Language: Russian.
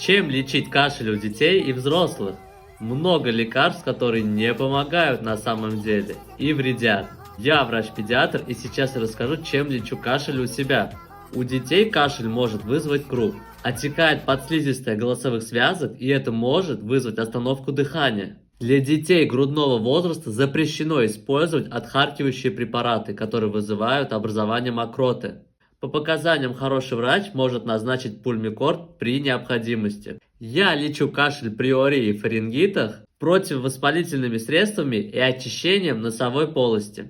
Чем лечить кашель у детей и взрослых? Много лекарств, которые не помогают на самом деле и вредят. Я врач-педиатр и сейчас расскажу, чем лечу кашель у себя. У детей кашель может вызвать круг. Отекает подслизистая голосовых связок, и это может вызвать остановку дыхания. Для детей грудного возраста запрещено использовать отхаркивающие препараты, которые вызывают образование мокроты. По показаниям хороший врач может назначить пульмикорд при необходимости. Я лечу кашель при оре и фарингитах противовоспалительными средствами и очищением носовой полости.